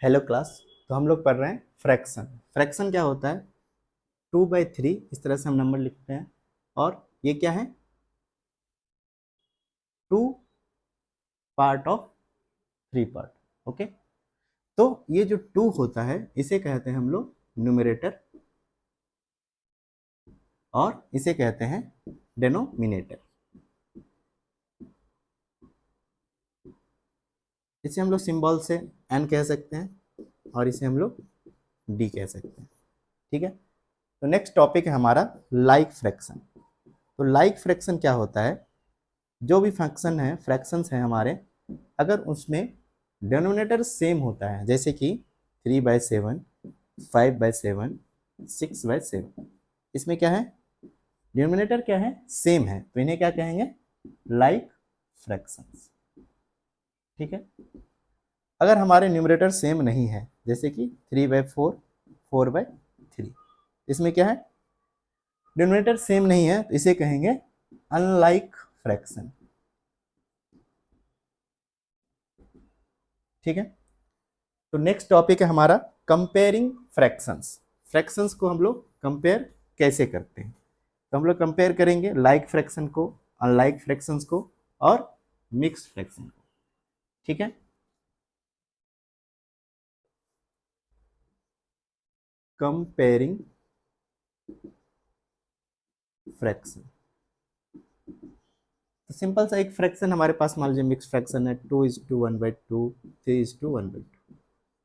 Hello class. तो हम लोग पढ़ रहे हैं फ्रैक्शन। फ्रैक्शन क्या होता है? 2/3 इस तरह से हम नंबर लिखते हैं और ये क्या है? 2 पार्ट ऑफ 3 पार्ट। ओके, तो ये जो 2 होता है इसे कहते हैं हम लोग न्यूमरेटर और इसे कहते हैं डेनोमिनेटर। इसे हम लोग सिंबल से एन कह सकते हैं और इसे हम लोग डी कह सकते हैं। ठीक है, तो नेक्स्ट टॉपिक है हमारा लाइक फ्रैक्शन। तो लाइक फ्रैक्शन क्या होता है? जो भी फंक्शन है, फ्रैक्शंस हैं हमारे, अगर उसमें डिनोमिनेटर सेम होता है, जैसे कि 3/7, 5/7, 6/7, इसमें क्या है? डिनोमिनेटर क्या है? सेम है, तो इन्हें क्या कहेंगे? Like fractions. ठीक है, अगर हमारे न्यूमरेटर सेम नहीं है, जैसे कि 3/4, 4/3, इसमें क्या है? डिनोमिनेटर सेम नहीं है, तो इसे कहेंगे अनलाइक फ्रैक्शन। ठीक है, तो नेक्स्ट टॉपिक है हमारा कंपेयरिंग फ्रैक्शंस। फ्रैक्शंस को हम लोग कंपेयर कैसे करते हैं? तो हम लोग कंपेयर करेंगे लाइक फ्रैक्शन को, अनलाइक फ्रैक्शंस को और मिक्स्ड फ्रैक्शन को। ठीक है, कंपेयरिंग फ्रैक्शन। तो सिंपल सा एक फ्रैक्शन हमारे पास मान लीजिए मिक्स फ्रैक्शन है, 2:1/2, 3:1/2।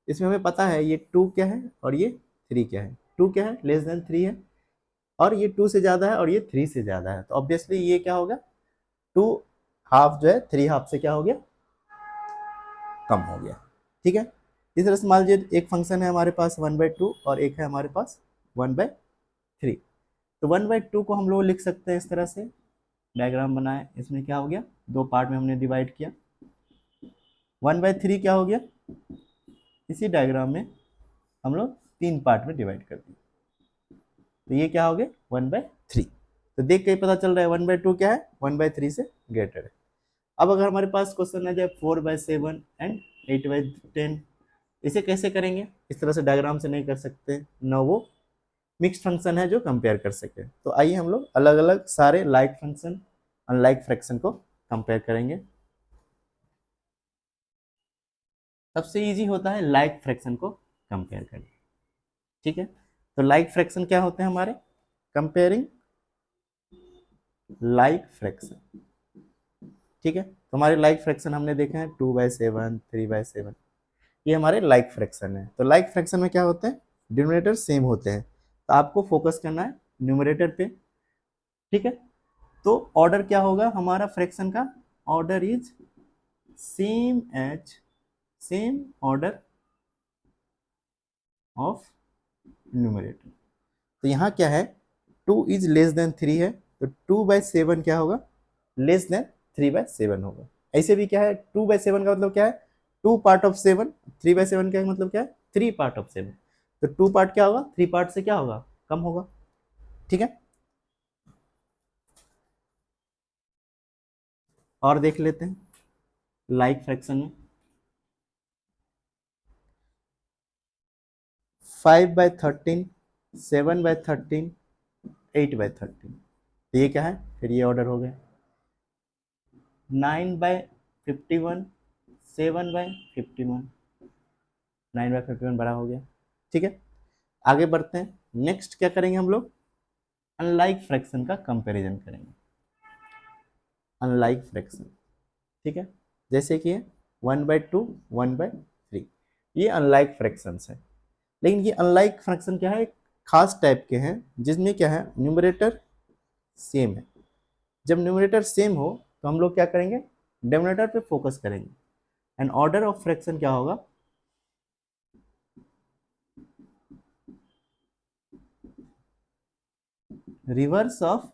इसमें हमें पता है ये 2 क्या है और ये 3 क्या है। 2 क्या है? लेस देन 3 है, और ये 2 से ज़्यादा है और ये 3 से ज़्यादा है, तो ऑब्वियसली ये क्या होगा? 2 हाफ जो है 3 हाफ से क्या हो गया? कम हो गया। ठीक है, इस तरह से मान लीजिए एक फंक्शन है हमारे पास 1/2 और एक है हमारे पास 1/3। तो 1/2 को हम लोग लिख सकते हैं इस तरह से, डायग्राम बनाए, इसमें क्या हो गया? 2 पार्ट में हमने डिवाइड किया। 1/3 क्या हो गया? इसी डायग्राम में हम लोग 3 पार्ट में डिवाइड कर दिए, तो ये क्या हो गया? 1/3। तो देख के ही पता चल रहा है 1/2 क्या है? 1/3 से ग्रेटर है। अब अगर हमारे पास क्वेश्चन आ जाए 4/7 एंड 8/10, इसे कैसे करेंगे? इस तरह से डायग्राम से नहीं कर सकते ना, वो मिक्स्ड फंक्शन है जो कंपेयर कर सके। तो आइए हम लोग अलग अलग सारे लाइक फंक्शन, अनलाइक फ्रैक्शन को कंपेयर करेंगे। सबसे इजी होता है लाइक फ्रैक्शन को कंपेयर करना। ठीक है, तो लाइक फ्रैक्शन क्या होते हैं हमारे? Comparing like fraction. ठीक है, तो हमारे लाइक फ्रैक्शन हमने देखे हैं 2/7, 3/7, ये हमारे लाइक फ्रैक्शन है। तो लाइक फ्रैक्शन में क्या होते हैं? डिनोमिनेटर सेम होते हैं, तो आपको फोकस करना है न्यूमरेटर पे। ठीक है, तो ऑर्डर क्या होगा हमारा फ्रैक्शन का? Order is same as, same order of numerator. तो यहाँ क्या है? 2 इज लेस देन 3 है, तो 2/7 क्या होगा? लेस देन 3/7 होगा। ऐसे भी क्या है? 2/7 का मतलब क्या है? 2 पार्ट ऑफ 7। 3/7 का मतलब क्या है? 3 पार्ट ऑफ 7। तो 2 पार्ट क्या होगा? 3 पार्ट से क्या होगा? कम होगा। ठीक है, और देख लेते हैं लाइक फ्रैक्शन में 5/13, 7/13, 8/13। तो ये क्या है? फिर ये ऑर्डर हो गया। 9/51, 7/51, 9/51 बड़ा हो गया। ठीक है, आगे बढ़ते हैं। नेक्स्ट क्या करेंगे हम लोग? अनलाइक फ्रैक्शन का कंपैरिजन करेंगे। अनलाइक फ्रैक्शन, ठीक है, जैसे कि 1/2, 1/3, ये अनलाइक फ्रैक्शंस है। लेकिन ये अनलाइक फ्रैक्शन क्या है? एक खास टाइप के हैं जिसमें क्या है? न्यूमरेटर सेम है। जब न्यूमरेटर सेम हो तो हम लोग क्या करेंगे? डिनोमिनेटर पे फोकस करेंगे। एंड ऑर्डर ऑफ फ्रैक्शन क्या होगा? Reverse of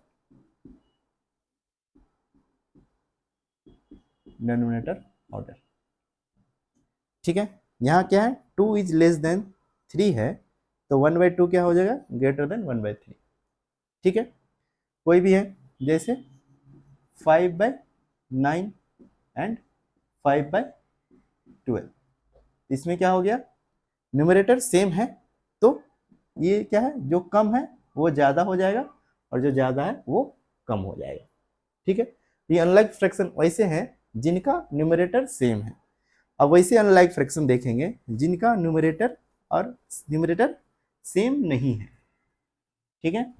denominator order. ठीक है, यहाँ क्या है? 2 इज लेस देन 3 है, तो 1/2 क्या हो जाएगा? Greater than 1/3। ठीक है, कोई भी है, जैसे 5/9 एंड 5/12, इसमें क्या हो गया? न्यूमरेटर सेम है तो ये क्या है, जो कम है वो ज़्यादा हो जाएगा और जो ज़्यादा है वो कम हो जाएगा। ठीक है, ये अनलाइक फ्रैक्शन वैसे हैं जिनका न्यूमरेटर सेम है। अब वैसे अनलाइक फ्रैक्शन देखेंगे जिनका न्यूमरेटर और न्यूमरेटर सेम नहीं है। ठीक है,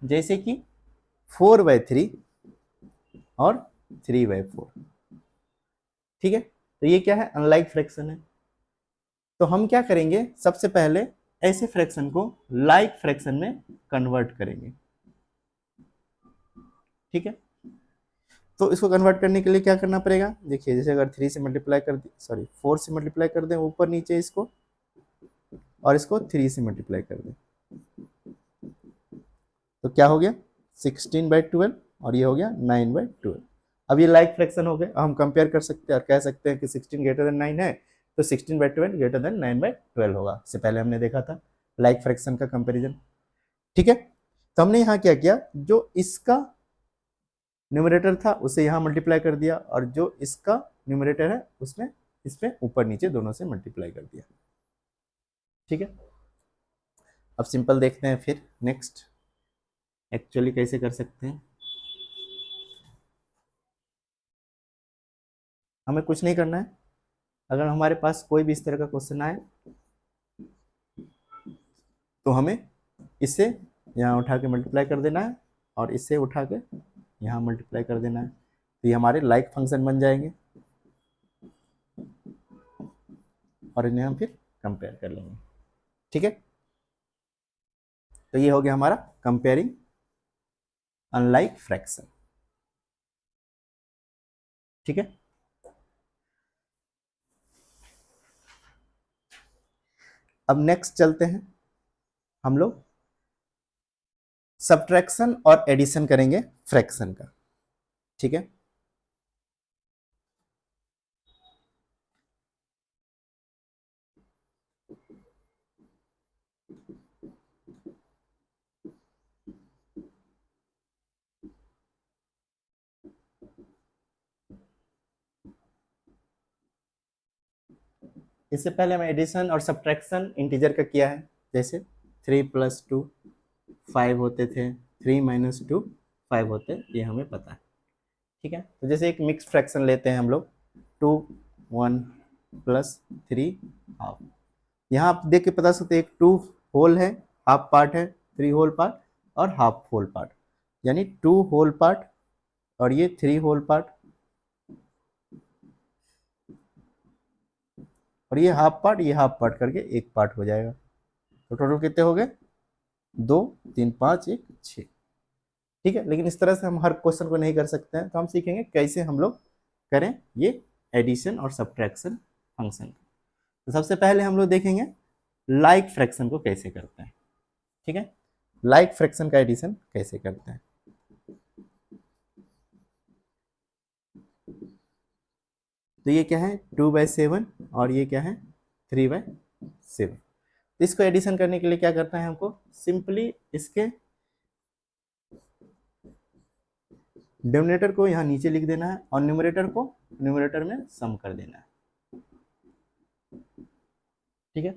जैसे कि 4/3 और 3/4। ठीक है, तो ये क्या है, अनलाइक फ्रैक्शन है। तो हम क्या करेंगे, सबसे पहले ऐसे फ्रैक्शन को लाइक फ्रैक्शन में कन्वर्ट करेंगे। ठीक है, तो इसको कन्वर्ट करने के लिए क्या करना पड़ेगा, देखिए जैसे अगर 3 से मल्टीप्लाई कर दी, सॉरी 4 से मल्टीप्लाई कर दें ऊपर नीचे इसको, और इसको 3 से मल्टीप्लाई कर दें, तो क्या हो गया 16/12 और ये हो गया 9/12। अब ये लाइक फ्रैक्शन हो गए, हम कंपेयर कर सकते हैं और कह सकते हैं कि 16 ग्रेटर देन 9 है तो 16/12 ग्रेटर देन 9/12 होगा। इससे पहले हमने देखा था लाइक फ्रैक्शन का कंपेरिजन। ठीक है, तो हमने यहाँ क्या किया, जो इसका न्यूमरेटर था उसे यहाँ मल्टीप्लाई कर दिया और जो इसका न्यूमरेटर है उसमें इसमें ऊपर नीचे दोनों से मल्टीप्लाई कर दिया। ठीक है, अब सिंपल देखते हैं फिर नेक्स्ट एक्चुअली कैसे कर सकते हैं। हमें कुछ नहीं करना है, अगर हमारे पास कोई भी इस तरह का क्वेश्चन आए तो हमें इससे यहाँ उठा के मल्टीप्लाई कर देना है और इससे उठा के यहाँ मल्टीप्लाई कर देना है, तो ये हमारे लाइक फंक्शन बन जाएंगे और इन्हें हम फिर कंपेयर कर लेंगे। ठीक है, तो ये हो गया हमारा कंपेयरिंग अनलाइक फ्रैक्शन। ठीक है, अब नेक्स्ट चलते हैं हम लोग सब्ट्रैक्शन और एडिशन करेंगे फ्रैक्शन का। ठीक है, इससे पहले हम एडिशन और सब्ट्रैक्शन इंटीजर का किया है, जैसे 3 + 2 5 होते थे, 3 - 2 5 होते, ये हमें पता है। ठीक है, तो जैसे एक मिक्स फ्रैक्शन लेते हैं हम लोग 2 1 + 3 हाफ। यहाँ आप देख के पता सकते एक 2 होल है, हाफ पार्ट है, 3 होल पार्ट और हाफ होल पार्ट, यानी 2 होल पार्ट और ये 3 होल पार्ट और ये हाफ पार्ट, ये हाफ पार्ट करके एक पार्ट हो जाएगा। तो टोटल कितने हो गए, 2 3 5 1 6। ठीक है, लेकिन इस तरह से हम हर क्वेश्चन को नहीं कर सकते हैं, तो हम सीखेंगे कैसे हम लोग करें ये एडिशन और सब्ट्रैक्शन फंक्शन। तो सबसे पहले हम लोग देखेंगे लाइक फ्रैक्शन को कैसे करते हैं। ठीक है, लाइक फ्रैक्शन का एडिशन कैसे करते हैं। तो ये क्या है 2/7 और ये क्या है 3/7। तो इसको एडिशन करने के लिए क्या करना है, हमको सिंपली इसके डिनोमिनेटर को यहाँ नीचे लिख देना है और न्यूमरेटर को न्यूमरेटर में सम कर देना है। ठीक है,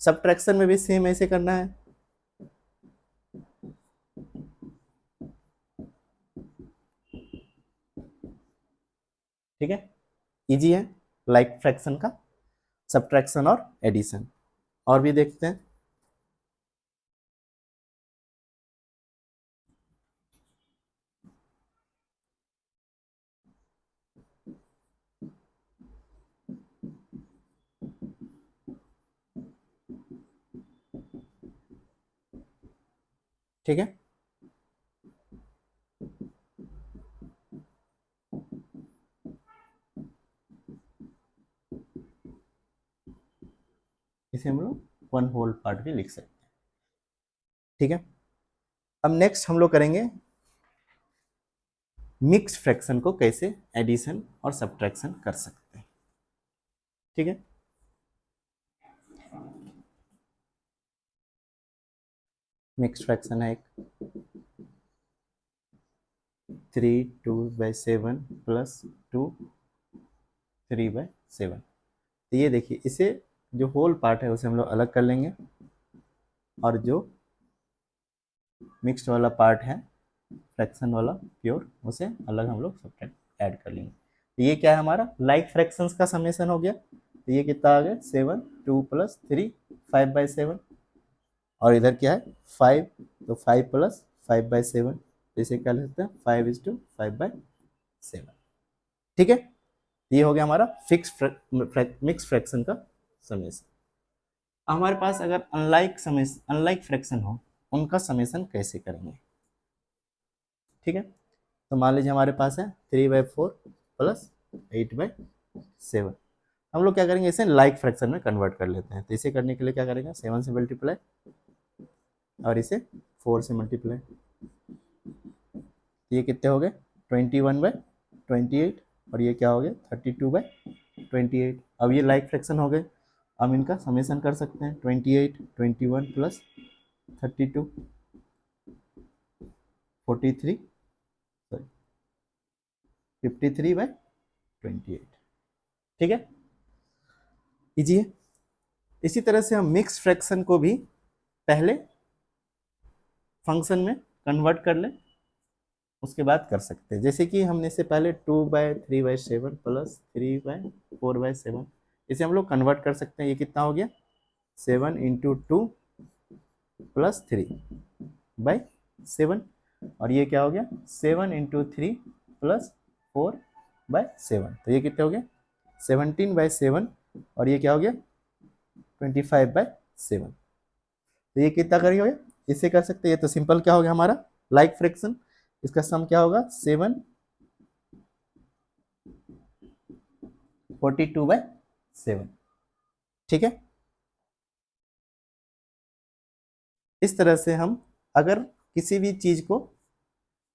सब्ट्रैक्शन में भी सेम ऐसे करना है। ठीक है, इजी है लाइक फ्रैक्शन का सब्ट्रैक्शन और एडिशन। और भी देखते हैं। ठीक है, इसे हम लोग 1 होल पार्ट भी लिख सकते हैं। ठीक है, अब नेक्स्ट हम लोग करेंगे मिक्स फ्रैक्शन को कैसे एडिशन और सब्ट्रैक्शन कर सकते हैं। ठीक है, मिक्स फ्रैक्शन है एक 3 2/7 + 2 3/7। तो ये देखिए इसे जो होल पार्ट है उसे हम लोग अलग कर लेंगे और जो मिक्स्ड वाला पार्ट है फ्रैक्शन वाला प्योर उसे अलग हम लोग सब्ट्रैक्ट ऐड कर लेंगे। तो ये क्या है हमारा लाइक फ्रैक्शंस का समेशन हो गया। तो ये कितना आ गया 7 2 + 3 5/7 और इधर क्या है 5 तो 5 + 5/7 तो इसे क्या लिखते हैं 5:5/7। ठीक है, ये हो गया हमारा फिक्स मिक्स फ्रैक्शन का समेशन। हमारे पास अगर अनलाइक फ्रैक्शन हो उनका समेशन कैसे करेंगे। ठीक है, तो मान लीजिए हमारे पास है 3/4 + 8/7। हम लोग क्या करेंगे इसे लाइक फ्रैक्शन में कन्वर्ट कर लेते हैं। तो इसे करने के लिए क्या करेंगे 7 से मल्टीप्लाई और इसे 4 से मल्टीप्लाई। ये कितने हो गए 21/28 और ये क्या हो गया 32/28। अब ये लाइक फ्रैक्शन हो गए, हम इनका समेशन कर सकते हैं 28 21 + 32 43 सॉरी 53/28। ठीक है, कीजिए। इसी तरह से हम मिक्स फ्रैक्शन को भी पहले फंक्शन में कन्वर्ट कर लें उसके बाद कर सकते हैं। जैसे कि हमने इससे पहले 2/3/7 + 3/4/7 इसे हम लोग कन्वर्ट कर सकते हैं। ये कितना हो गया 7 × 2 + 3/7 और ये क्या हो गया 7 × 3 + 4/7 तो ये कितने हो गया 17/7 और ये क्या हो गया 25/7। तो ये कितना करिए हो गया, इससे कर सकते हैं। ये तो सिंपल क्या हो गया हमारा लाइक फ्रैक्शन, इसका सम क्या होगा 7 42/7। ठीक है, इस तरह से हम अगर किसी भी चीज को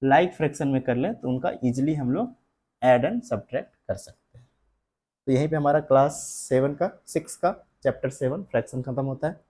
लाइक फ्रैक्शन में कर लें तो उनका इजिली हम लोग ऐड एंड सब्ट्रैक्ट कर सकते हैं। तो यहीं पे हमारा क्लास 7 का 6 का चैप्टर 7 फ्रैक्शन खत्म होता है।